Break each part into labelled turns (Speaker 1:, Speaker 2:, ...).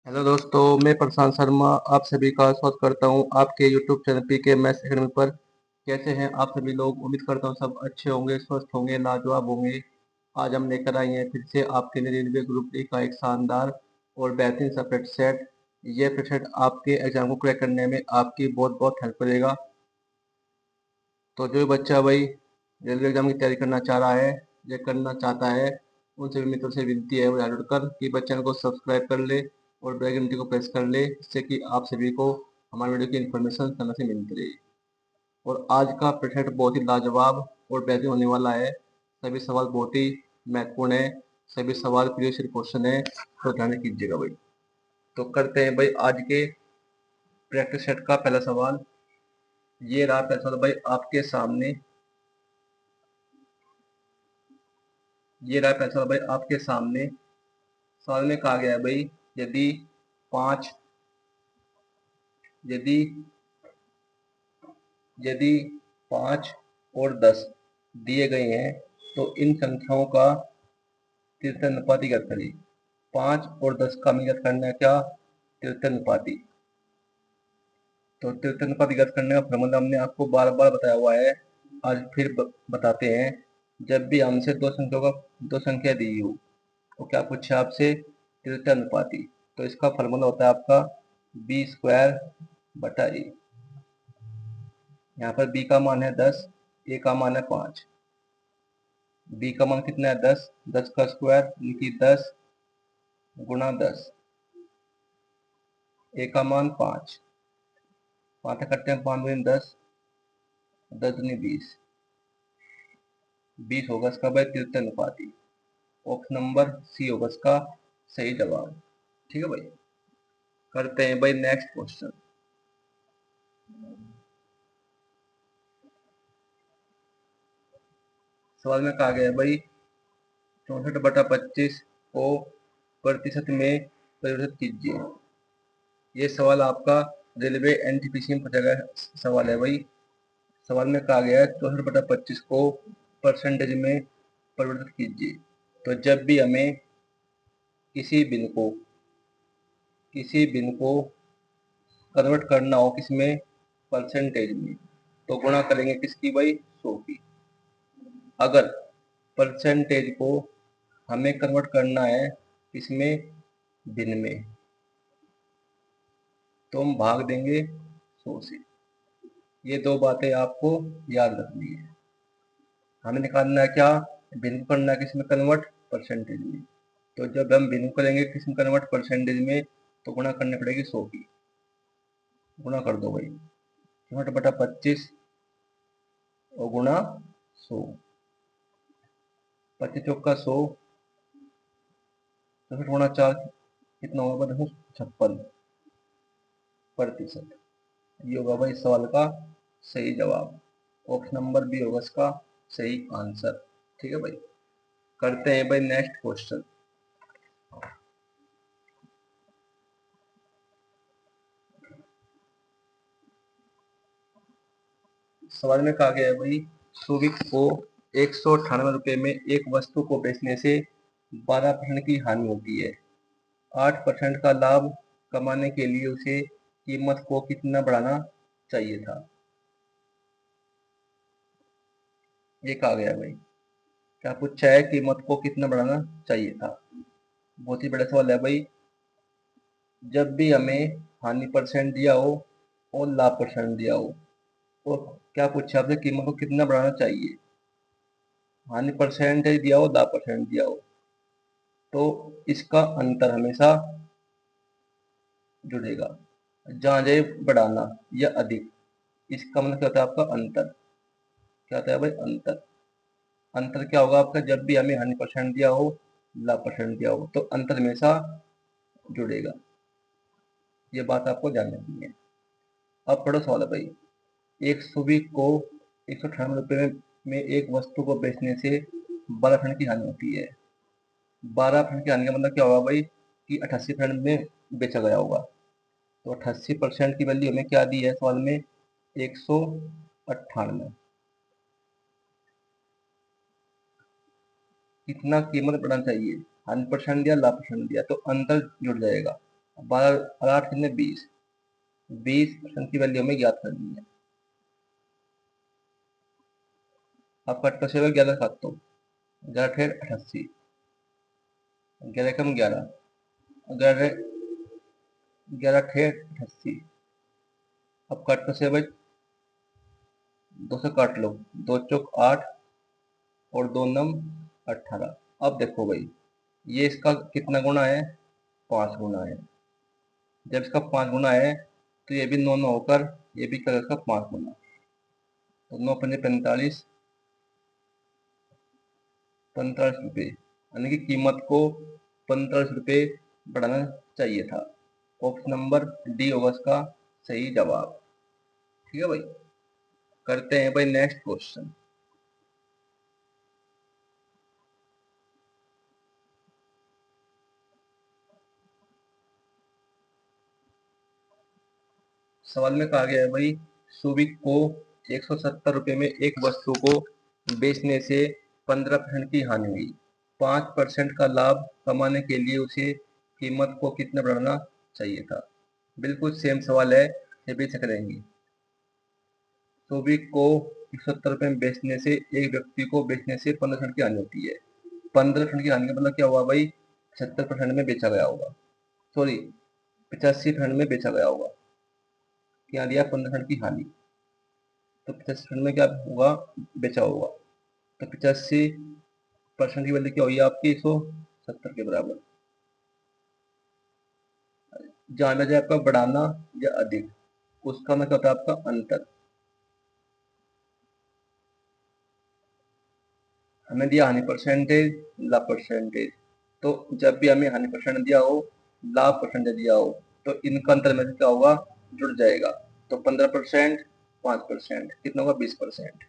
Speaker 1: Hello दोस्तों, मैं प्रशांत शर्मा आप सभी का स्वागत करता हूं आपके YouTube channel PK Maths Academy पर। कैसे हैं आप सभी लोग? उम्मीद करता हूं सब अच्छे होंगे, स्वस्थ होंगे, लाजवाब होंगे। आज हम लेकर आए हैं फिर से आपके लिए रेलवे ग्रुप डी का एक शानदार और बेहतरीन सा प्रैक्टिस सेट। ये प्रैक्टिस सेट आपके एग्जाम को क्रैक करने में आपकी बहुत बहुत हेल्प करेगा। तो जो बच्चा भाई रेलवे एग्जाम की तैयारी करना चाह रहा है या करना चाहता है, उन सभी मित्रों से विनती है वो कर कि बस चैनल को सब्सक्राइब कर ले और बेल घंटी को प्रेस कर ले, जिससे कि आप सभी को हमारे वीडियो की इन्फॉर्मेशन समय से मिलती रहे। और आज का प्रोजेक्ट बहुत ही लाजवाब और बेहतरीन होने वाला है। सभी सवाल बहुत ही महत्वपूर्ण है, सभी सवाल प्रीवियस क्वेश्चन है, तो ध्यान से कीजिएगा भाई। तो करते हैं भाई आज के प्रैक्टिस सेट का पहला सवाल। ये रहा पहला सवाल भाई आपके सामने। ये रहा पहला सवाल भाई आपके सामने। सवाल में कहा गया है भाई यदि पांच यदि यदि 5 और 10 दिए गए हैं तो इन संख्याओं का तृतीयानुपाती ज्ञात करिए। 5 और 10 का मान ज्ञात करना है क्या? तृतीयानुपाती। तो तृतीयानुपाती ज्ञात करने का फॉर्मूला हमने आपको बार बार बताया हुआ है, आज फिर बताते हैं। जब भी हमसे दो संख्या दी हो तो क्या पूछे आपसे? तृतीयानुपाती। तो इसका फॉर्मूला होता है आपका बी स्क्वायर बटा ए। यहाँ पर b का मान है 10, a का मान है 5। b का मान कितना है? 10। 10 का स्क्वायर यानी कि 10 गुणा 10। a का मान 5। 5 करते हैं 5 दूनी 10, 10 दूनी 20। 20 होगा इसका भाई तृतीयानुपाती। ऑप्शन नंबर सी होगा इसका सही जवाब। ठीक है भाई। करते हैं भाई नेक्स्ट क्वेश्चन। सवाल में कहा गया है भाई 64/25 को प्रतिशत में परिवर्तित कीजिए। ये सवाल आपका रेलवे एनटीपीसी में पूछा गया सवाल है भाई। सवाल में कहा गया है 64/25 को परसेंटेज में परिवर्तित कीजिए। तो जब भी हमें किसी बिन को कन्वर्ट करना हो किसमें? परसेंटेज में, तो गुणा करेंगे किसकी भाई? 100 की। अगर परसेंटेज को हमें कन्वर्ट करना है किसमें? बिन में, तो हम भाग देंगे 100 से। ये दो बातें आपको याद रखनी है। हमें निकालना है क्या? बिन को करना है किसमें कन्वर्ट? परसेंटेज में। तो जब हम बिन करेंगे किसमें कन्वर्ट? परसेंटेज में, तो गुणा करनी पड़ेगी 100 की। गुणा कर दो भाई 64/25 और गुणा 100। 25 चौका 100, 64 गुणा 4 कितना होगा? देखो 56%। ये होगा भाई सवाल का सही जवाब। ऑप्शन नंबर बी होगा इसका सही आंसर। ठीक है भाई। करते हैं भाई नेक्स्ट क्वेश्चन। सवाल में कहा गया है भाई सुविक को 198 में एक वस्तु को बेचने से 12% की हानि होती है। 8% का लाभ कमाने के लिए उसे कीमत को कितना बढ़ाना चाहिए था? ये कहा गया भाई। क्या पूछा है? कीमत को कितना बढ़ाना चाहिए था। बहुत ही बड़ा सवाल है भाई। जब भी हमें हानि परसेंट दिया हो और लाभ परसेंट दिया हो, और क्या पूछा आपसे? कीमत को कितना बढ़ाना चाहिए। हानि परसेंटेज दिया हो, लाभ परसेंट दिया हो, तो इसका अंतर हमेशा जुड़ेगा। जहां जाए बढ़ाना या अधिक, इसका मतलब क्या होता है आपका? अंतर। क्या होता है भाई? अंतर। अंतर क्या होगा आपका? जब भी हमें हानि परसेंट दिया हो, लाभ परसेंट दिया हो, तो अंतर हमेशा जुड़ेगा। ये बात आपको ध्यान रखनी है। अब बड़ा सवाल है भाई, एक सुबह को 198 में एक वस्तु को बेचने से 12% की हानि होती है। 12% की हानि का मतलब क्या होगा भाई? कि 88% में बेचा गया होगा। तो 88% की वैल्यू हमें क्या दी है सवाल में? 198। कितना कीमत बढ़ाना चाहिए? 100% दिया, लाभ परसेंट दिया, तो अंतर जुड़ जाएगा। 12 8 कितने 20, 20% की वैल्यू हमें ज्ञात करनी है। आपका 88 होगा 11 7 11 ठेर 88, 11 कम 11, 11 11 ठेर 88। अब कट से भाई 2 से काट लो, 2 चौक 8 और 2 नम 18। अब देखो भाई ये इसका कितना गुना है, 5 गुना है। जब इसका 5 गुना है तो ये भी 9 9 होकर ये भी करेगा इसका 5 गुना, तो 9 पंजे 45, 45 रुपये, यानी कि कीमत को 45 रुपये बढ़ाना चाहिए था। ऑप्शन नंबर डी होगा इसका सही जवाब। ठीक है भाई, करते हैं भाई नेक्स्ट क्वेश्चन। सवाल में कहा गया है भाई सुविक को 170 रुपये में एक वस्तु को बेचने से 15% की हानि हुई। 5% का लाभ कमाने के लिए उसे कीमत को कितना बढ़ाना चाहिए था। बिल्कुल सेम सवाल है, ये भी चेक रहेंगे। सुविक को 170 रुपये में बेचने से एक व्यक्ति को बेचने से 15% की हानि होती है। 15% की हानि का मतलब क्या हुआ भाई, 70% में बेचा गया होगा, सॉरी 85% में बेचा गया होगा। क्या दिया 15% की हानि, तो 85% में क्या होगा, बेचा होगा। तो 85% की वैल्यू क्या हुई आपकी 170 के बराबर। जाना जाए आपका बढ़ाना या अधिक, उसका मतलब होता है आपका अंतर। हमें दिया हानि परसेंटेज, लाभ परसेंटेज, तो जब भी हमें हानि परसेंट दिया हो, लाभ परसेंटेज दिया हो, तो इनका अंतर में से क्या होगा, जुड़ जाएगा। तो 15%, 5% कितना होगा 20%।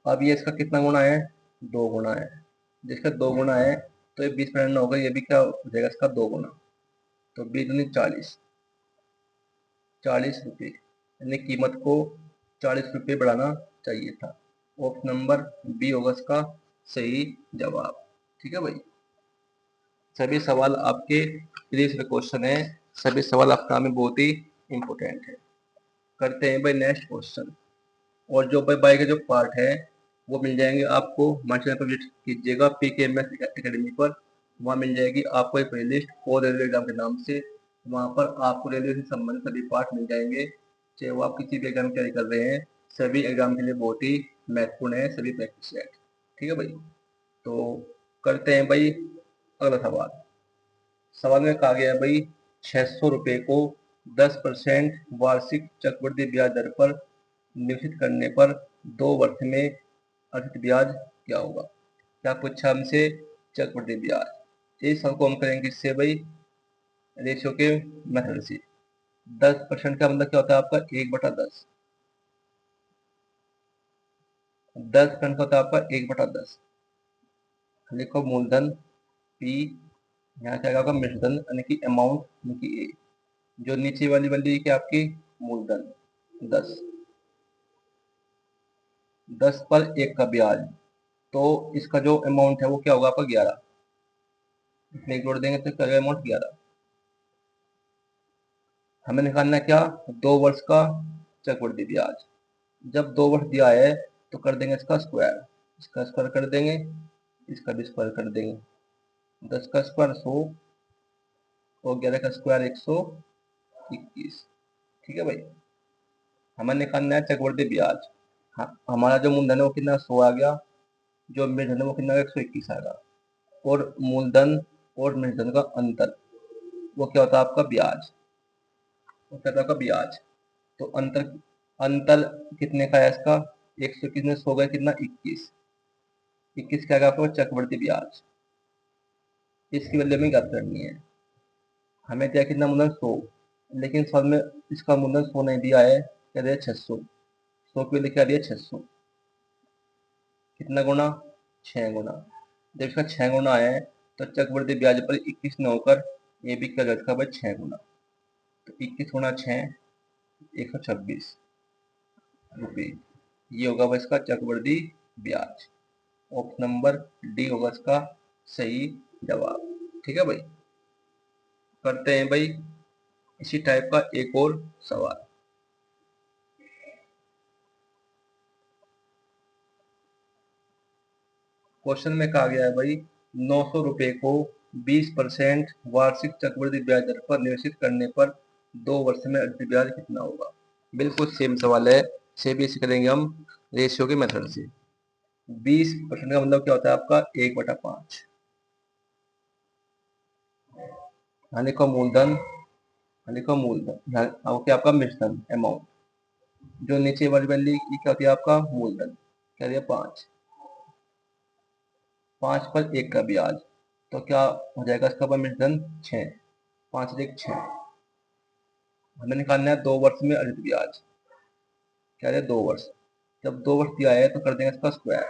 Speaker 1: अब ये इसका कितना गुना है, 2 गुना है। जिसका 2 गुना है तो ये 20% होगा, ये भी क्या हो जाएगा इसका 2 गुना, तो 20 दूनी 40, 40 रुपये, यानी कीमत को 40 रुपये बढ़ाना चाहिए था। ऑप्शन नंबर बी होगा इसका सही जवाब। ठीक है भाई, सभी सवाल आपके प्रीवियस क्वेश्चन है, सभी सवाल आपका में बहुत ही इंपॉर्टेंट है। करते हैं भाई नेक्स्ट क्वेश्चन। और जो भाई बाई के जो पार्ट है वो मिल जाएंगे आपको हमारे चैनल पर विजिट कीजिएगा PKMS एकेडमी पर। वहाँ मिल जाएगी आपको एक प्लेलिस्ट और रेलवे एग्जाम के नाम से। वहाँ पर आपको रेलवे से संबंधित सभी पार्ट मिल जाएंगे, चाहे वो आप किसी भी एग्जाम की तैयारी कर रहे हैं। सभी एग्जाम के लिए बहुत ही महत्वपूर्ण है सभी प्रैक्टिस सेट। ठीक है भाई, तो करते हैं भाई अगला सवाल। सवाल में कहा गया है भाई 600 रुपये को 10% वार्षिक चक्रवृद्धि ब्याज दर पर निवेशित करने पर 2 वर्ष में अर्जित ब्याज क्या होगा। क्या पूछा हमसे, चक्रवृद्धि ब्याज। इस सवाल को हम करेंगे किससे भाई, रेशियो के मेथड से। 10% का मतलब क्या होता है आपका 1/10, 10% का होता है आपका 1/10। लिखो मूलधन P, यहाँ क्या होगा मिश्रधन यानी कि अमाउंट यानी कि A। जो नीचे वाली वैल्यू क्या आपकी मूलधन 10, 10 पर 1 का ब्याज, तो इसका जो अमाउंट है वो क्या होगा आपका 11। इसमें एक जोड़ देंगे तो क्या अमाउंट 11। हमें निकालना है क्या, 2 वर्ष का चक्रवृद्धि ब्याज। जब 2 वर्ष दिया है तो कर देंगे इसका स्क्वायर, इसका स्क्वायर कर देंगे, इसका भी स्क्वायर कर देंगे। 10 का स्क्वायर 100 और 11 का स्क्वायर 121। ठीक है भाई, हमें निकालना है चक्रवृद्धि ब्याज। हाँ, हमारा जो मूलधन है वो कितना 100 आ गया, जो मूलधन है वो कितना 121 आएगा, और मूलधन और मूलधन का अंतर वो क्या होता है आपका ब्याज, वो क्या होता है आपका ब्याज। तो अंतर, अंतर कितने का है इसका 121 में 100 गया कितना 21, 21 क्या आएगा आपका चक्रवृद्धि ब्याज। इसकी वैल्यू हमें ज्ञात करनी है। हमें दिया कितना मूलधन 100, लेकिन सवाल में इसका मूलधन 100 नहीं दिया है, क्या दिया 600, 100 के लिए क्या दिया 600, कितना गुना 6 गुना। जब इसका 6 गुना है तो चक्रवृद्धि ब्याज पर 21 न होकर ये भी क्या जाएगा भाई 6 गुना, तो 21 गुना 6 126 रुपये, ये होगा भाई इसका चक्रवृद्धि ब्याज। ऑप्शन नंबर डी होगा इसका सही जवाब। ठीक है भाई, करते हैं भाई इसी टाइप का एक और सवाल। क्वेश्चन में कहा गया है भाई 900 रुपए को 20% वार्षिक चक्रवृद्धि ब्याज दर पर निवेशित करने पर 2 वर्ष में अवधि ब्याज कितना होगा। बिल्कुल सेम सवाल है, सेम इसे करेंगे हम रेशियो के मेथड से। 20% का मतलब क्या होता है आपका 1/5, यानी का मूलधन, यानी का मूलधन क्या आपका मिश्रण अमाउंट, जो नीचे वाली वैल्यू क्या होती है आपका मूलधन, क्या दिया 5, 5 पर 1 का ब्याज, तो क्या हो जाएगा इसका मिश्रण 6, 5 से 6, हमें निकालना है 2 वर्ष में अर्जित ब्याज, क्या है 2 वर्ष। जब 2 वर्ष दिया है तो कर देंगे इसका स्क्वायर,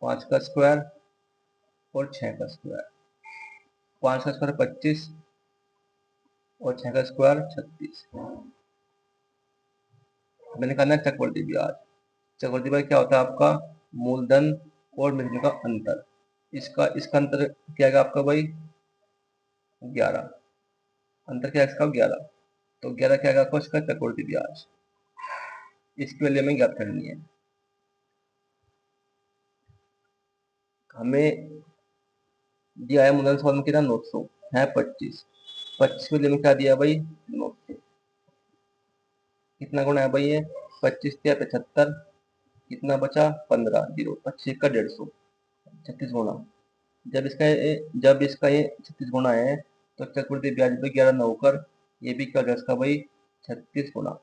Speaker 1: 5 का स्क्वायर और 6 का स्क्वायर, 5 का स्क्वायर 25 और 6 का स्क्वायर 36। हमें निकालना है चक्रवृद्धि ब्याज। चक्रवृद्धि ब्याज क्या होता है आपका मूलधन और मूलधन का अंतर, इसका अंतर क्या है आपका भाई 11, अंतर क्या है इसका 11, तो 11 क्या है आपका इसका चक्रवृद्धि ब्याज, इसकी वैल्यू हमें ज्ञात करनी है। हमें दिया है मूलधन सवाल में कितना 900 है 25, 25 के लिए में क्या दिया भाई 900, कितना गुना है भाई ये 25 या 75, कितना बचा 15, जीरो 25 का 150, 36 गुना। जब इसका ये 36 गुना है तो चक्रवृद्धि ब्याज भी 11 न होकर ये भी क्या हो जाएगा इसका भाई 36 गुना,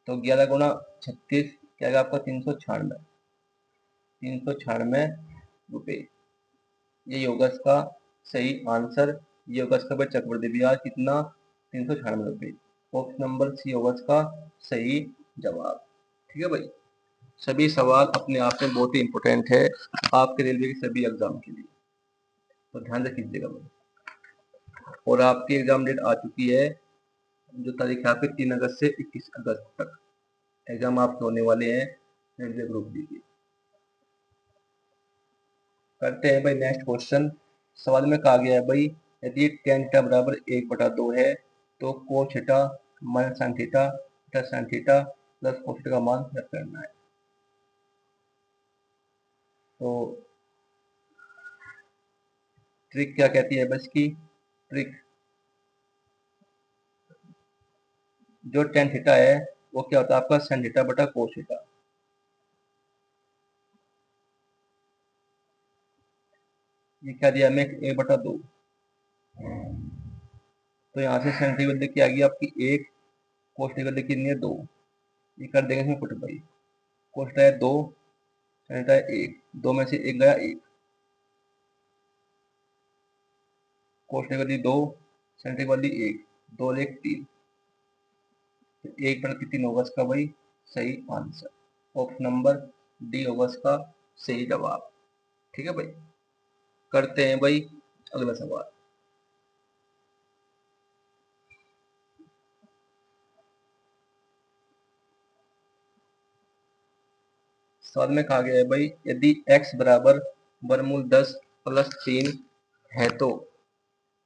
Speaker 1: तो 11 गुना 36 क्या आएगा आपका 396, 396 रुपये, ये होगा इसका सही आंसर। ये होगा इसका भाई चक्रवृद्धि ब्याज कितना 396 रुपये, ऑप्शन नंबर सी होगा इसका सही जवाब। ठीक है भाई, सभी सवाल अपने आप में बहुत ही इंपॉर्टेंट है आपके रेलवे के सभी एग्जाम के लिए, तो ध्यान रखिएगा भाई। और आपकी एग्जाम डेट आ चुकी है, जो तारीख है आपकी 3 अगस्त से 21 अगस्त तक एग्जाम आपके होने वाले हैं रेलवे ग्रुप डी की। करते हैं भाई नेक्स्ट क्वेश्चन। सवाल में कहा गया है भाई यदि tan थीटा बराबर 1/2 है तो cos theta minus sin theta plus sin theta plus cos theta का मान ज्ञात करना है। तो ट्रिक क्या कहती है बस की ट्रिक, जो tan थीटा है वो क्या होता है आपका sin थीटा बटा cos थीटा, ये क्या दिया हमें 1/2, तो यहाँ से sin की वैल्यू क्या आ गई आपकी 1, cos की वैल्यू कितनी है 2, ये कर देंगे इसमें पुट भाई, cos थीटा है 2, sin थीटा है 1, 2 में से 1 गया 1, cos की वैल्यू 2, sin की वैल्यू 1, 2 और 1 3, 1/3 होगा इसका भाई सही आंसर, ऑप्शन नंबर डी होगा इसका सही जवाब। ठीक है भाई, करते हैं भाई अगला सवाल। सवाल में कहा गया है भाई यदि x बराबर वर्गमूल 10 प्लस 3 है तो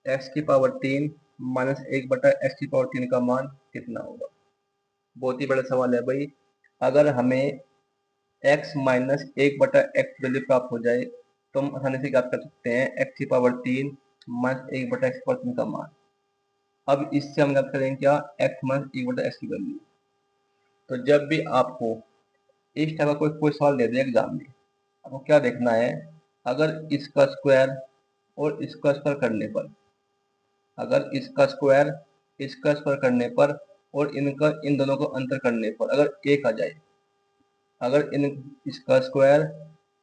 Speaker 1: x की पावर 3 माइनस 1/x की पावर 3 का मान कितना होगा। बहुत ही बड़ा सवाल है भाई, अगर हमें x माइनस 1/x वैल्यू प्राप्त हो जाए तो हम आसानी से ज्ञात कर सकते हैं x की पावर 3 माइनस 1/x की पावर 3 का मान। अब इससे हम ज्ञात करेंगे क्या x माइनस 1/x की वैल्यू। तो जब भी आपको इस टाइप का कोई सवाल दे दे एग्जाम में, आपको क्या देखना है, अगर इसका स्क्वायर और इसका स्क्वायर करने पर, अगर इसका स्क्वायर करने पर और इन दोनों को अंतर करने पर अगर एक आ जाए, अगर इसका स्क्वायर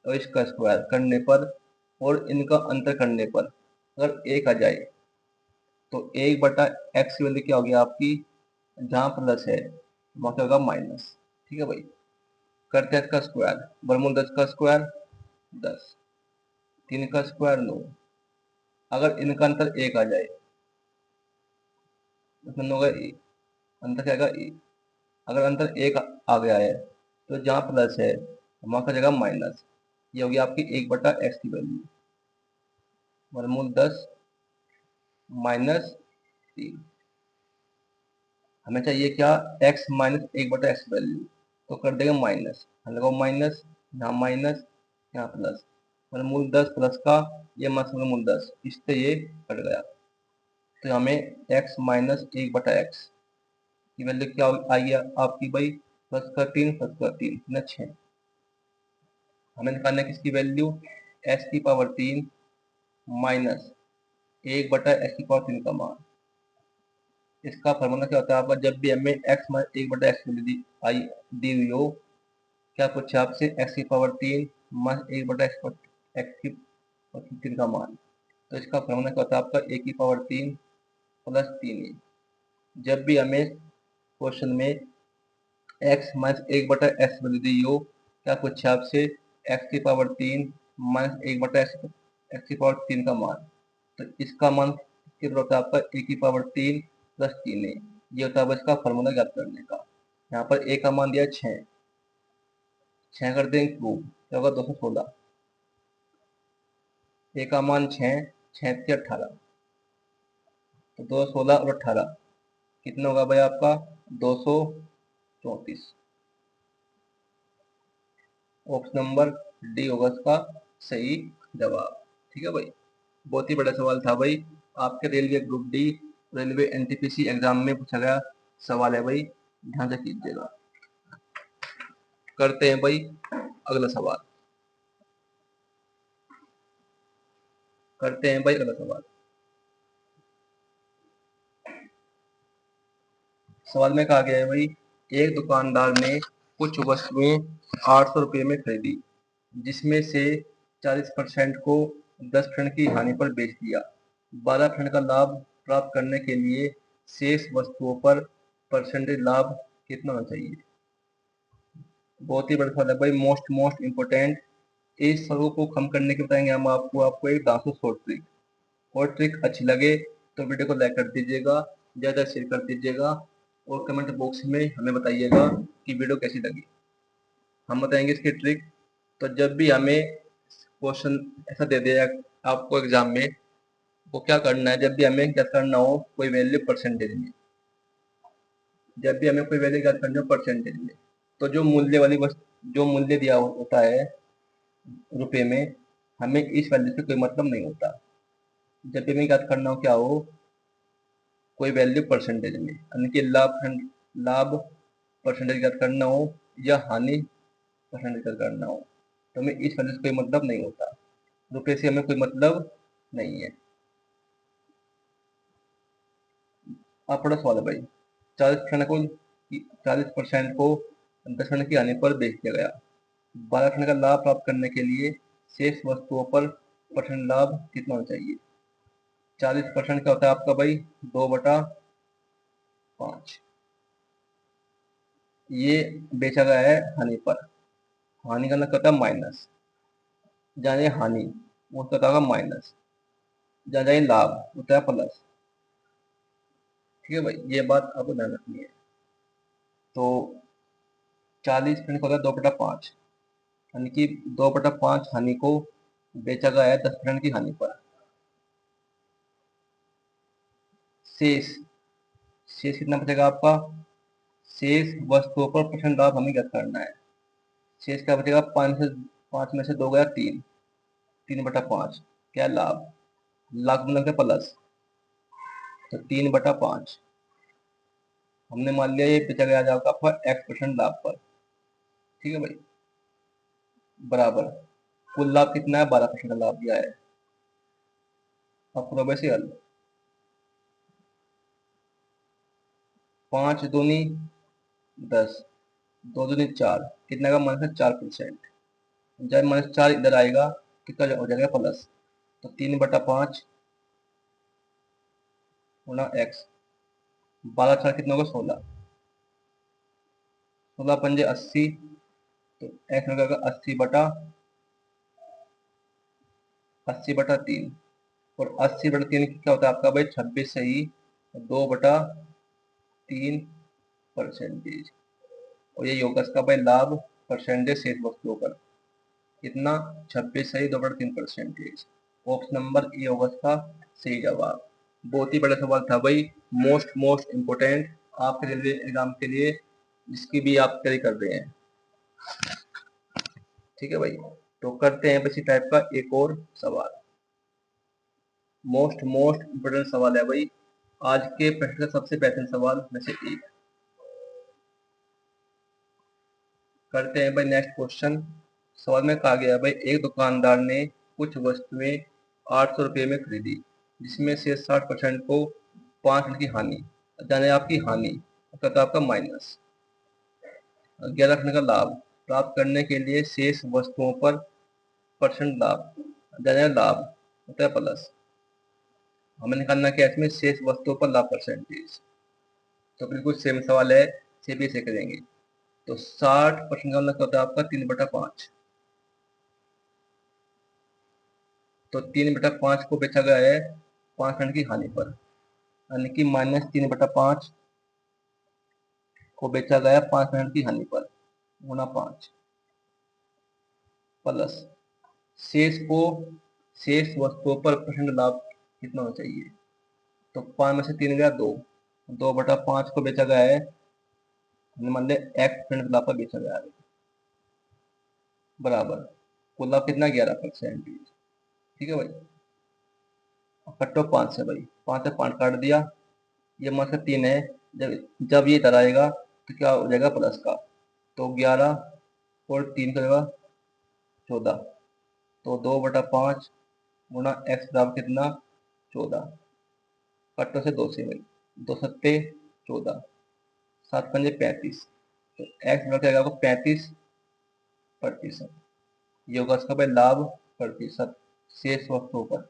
Speaker 1: और इसका स्क्वायर करने पर और इनका अंतर करने पर अगर एक आ जाए तो 1/x की वैल्यू क्या होगी आपकी, जहाँ प्लस है वहाँ क्या होगा माइनस। ठीक है भाई, करते हैं इसका स्क्वायर, वर्गमूल 10 का स्क्वायर 10, 3 का स्क्वायर 9, अगर इनका अंतर एक आ जाए उसमें होगा एक, अंतर क्या आएगा एक, अगर अंतर एक आ गया है तो जहाँ प्लस है वहां का जगह माइनस, ये होगी आपकी 1/x की वैल्यू, वर्गमूल 10 माइनस 3। हमें चाहिए क्या, x माइनस 1/x वैल्यू, तो कर देगा माइनस, लगाओ माइनस, यहाँ माइनस, यहाँ प्लस, वर्गमूल 10 प्लस का ये माइनस वर्गमूल 10, इससे ये कट गया, तो हमें x माइनस 1/x की वैल्यू क्या आई आपकी भाई, प्लस का 3 प्लस का 3 ना 6। हमें निकालना है किसकी वैल्यू, x की पावर 3 माइनस 1/x की पावर 3 का मान। इसका फॉर्मूला क्या होता है आपका, जब भी हमें x माइनस 1/x वैल्यू दी हुई हो, क्या पूछा आपसे, x की पावर 3 माइनस 1/x की 3 का मान, तो इसका फॉर्मूला क्या होता है आपका, a की पावर 3 प्लस 3a। जब भी हमें क्वेश्चन में x माइनस 1/x वैल्यू दी हो, क्या पूछा आपसे, x की पावर 3 माइनस 1/x की पावर 3 का मान, तो इसका मान कितना होता है आपका, a की पावर 3 प्लस 3a, ये होता है इसका फॉर्मूला ज्ञात करने का। यहाँ पर a का मान दिया 6, 6 कर देंगे क्यूब, क्या होगा 216, a का मान 6, 6 से 18, तो 216 और 18 कितना होगा भाई आपका, 234। ऑप्शन नंबर डी होगा इसका सही जवाब। ठीक है भाई, बहुत ही बड़ा सवाल था भाई, आपके railway group D, railway NTPC exam में पूछा गया सवाल है भाई, ध्यान से कीजिएगा। करते हैं भाई अगला सवाल, करते हैं भाई अगला सवाल। सवाल में कहा गया है भाई, एक दुकानदार ने कुछ वस्तुएं 800 रुपये में खरीदी, जिसमें से 40% को 10% की हानि पर बेच दिया। 12% का लाभ प्राप्त करने के लिए शेष वस्तुओं पर परसेंटेज लाभ कितना होना चाहिए। बहुत ही बड़ा सवाल है भाई, मोस्ट इम्पोर्टेंट। इस सवाल को कम करने के बताएंगे हम आपको एक दांतों शॉर्ट ट्रिक, और ट्रिक अच्छी लगे तो वीडियो को लाइक कर दीजिएगा, ज़्यादा शेयर कर दीजिएगा, और कमेंट बॉक्स में हमें बताइएगा कि वीडियो कैसी लगी, हम बताएंगे इसकी ट्रिक। तो जब भी हमें क्वेश्चन ऐसा दे दिया आपको एग्जाम में, वो क्या करना है, जब भी हमें क्या करना हो कोई वैल्यू परसेंटेज में, जब भी हमें कोई वैल्यू ज्ञात करनी हो परसेंटेज में, तो जो मूल्य वाली वस्तु, जो मूल्य दिया होता है रुपए में, हमें इस वैल्यू से कोई मतलब नहीं होता। जब भी हमें ज्ञात करना हो क्या हो, कोई वैल्यू परसेंटेज में, यानी कि लाभ परसेंटेज ज्ञात करना हो या हानि परसेंटेज ज्ञात करना हो, तो हमें इस वैल्यू से कोई मतलब नहीं होता, रुपए से हमें कोई मतलब नहीं है। आप बड़ा सवाल है भाई, 40% को 10% की हानि पर बेच दिया गया, 12% का लाभ प्राप्त करने के लिए शेष वस्तुओं पर परसेंट लाभ कितना होना चाहिए। 40% का होता है आपका भाई 2/5, ये बेचा गया है हानि पर, हानि का मतलब होता है माइनस, जहाँ हानि वो होता है माइनस, जहाँ लाभ होता है प्लस। ठीक है भाई, ये बात आपको ध्यान रखनी है। तो 40% का होता है 2/5, यानी कि 2/5 हानि को बेचा गया है 10% की हानि पर। शेष, शेष कितना बचेगा आपका, शेष वस्तुओं पर परसेंट लाभ हमें ज्ञात करना है। शेष क्या बचेगा, 5 में से 2 गया 3, 3/5 क्या लाभ, लाभ मतलब प्लस, तो 3/5 हमने मान लिया ये बेचा गया जाएगा आपका x% लाभ पर। ठीक है भाई, बराबर कुल लाभ कितना है, 12% का लाभ दिया है आपको, वैसे हल 5 दूनी 10, 2 दूनी 4, कितना का -4%, जब -4 इधर आएगा कितना हो जाएगा प्लस, तो 3/5 गुना x, 12 4 कितना होगा 16, 16 पंजे 80, तो x लगेगा 80/3, और 80/3 क्या होता है आपका भाई 26 से ही 2/3 परसेंटेज, और ये होगा इसका भाई लाभ परसेंटेज शेष वस्तुओं पर। कितना? 26 सही, 2/3%। ऑप्शन नंबर ए होगा इसका सही जवाब। बहुत ही बड़ा सवाल था भाई, मोस्ट इम्पोर्टेंट आपके रेलवे एग्जाम के लिए, जिसकी भी आप तैयारी कर रहे हैं। ठीक है भाई, तो करते हैं इसी टाइप का एक और सवाल। मोस्ट इम्पोर्टेंट सवाल है भाई, आज के प्रश्न का सबसे बेहतरीन सवाल में से एक। करते हैं भाई नेक्स्ट क्वेश्चन। सवाल में कहा गया भाई, एक दुकानदार ने कुछ वस्तुएं 800 रुपये में खरीदी, जिसमें से 60% को 5% की हानि, जाने आपकी हानि तो आपका माइनस। 11 का लाभ प्राप्त करने के लिए शेष वस्तुओं पर परसेंट लाभ, जाने लाभ होता है प्लस। हमें निकालना क्या है इसमें, शेष वस्तुओं पर लाभ परसेंटेज। तो बिल्कुल सेम सवाल है, से से करेंगे। तो 60% का मतलब होता है आपका 3/5। तो 3/5 को बेचा गया है 5% की हानि पर, यानी कि -3/5 को बेचा गया 5% की हानि पर, गुना 5 प्लस शेष वस्तुओं पर परसेंट लाभ कितना होना चाहिए। तो 5 में से 3 गया 2, 2/5 को बेचा गया है, मान लिया x% लाभ पर बेचा गया है, बराबर कुल लाभ कितना 11%। ठीक है भाई, कटो 5 से भाई, 5 से 5 काट दिया, ये मतलब 3 है, जब ये इधर आएगा तो क्या हो जाएगा प्लस का। तो 11 और 3 करेगा 14, तो 2/5 गुना x बराबर कितना 14। कट्टो से 2 से भाई, 2 सत्ते 14, 7 पंजे 35, तो x बराबर क्या आएगा आपको 35%। ये होगा इसका भाई लाभ प्रतिशत शेष वस्तुओं पर।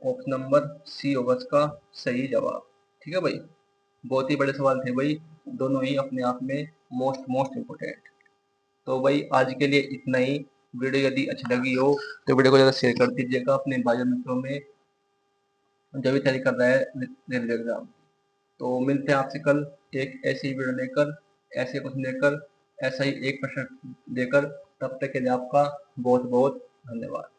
Speaker 1: ऑप्शन नंबर सी होगा इसका सही जवाब। ठीक है भाई, बहुत ही बड़े सवाल थे भाई, दोनों ही अपने आप में मोस्ट इम्पोर्टेंट। तो भाई आज के लिए इतना ही। वीडियो यदि अच्छी लगी हो तो वीडियो को ज़्यादा शेयर कर दीजिएगा अपने भाई मित्रों में, जो भी तैयारी कर रहा है रेलवे एग्जाम। तो मिलते हैं आपसे कल एक ऐसी वीडियो लेकर, ऐसे क्वेश्चन लेकर, ऐसा ही एक प्रश्न लेकर। तब तक के लिए आपका बहुत बहुत धन्यवाद।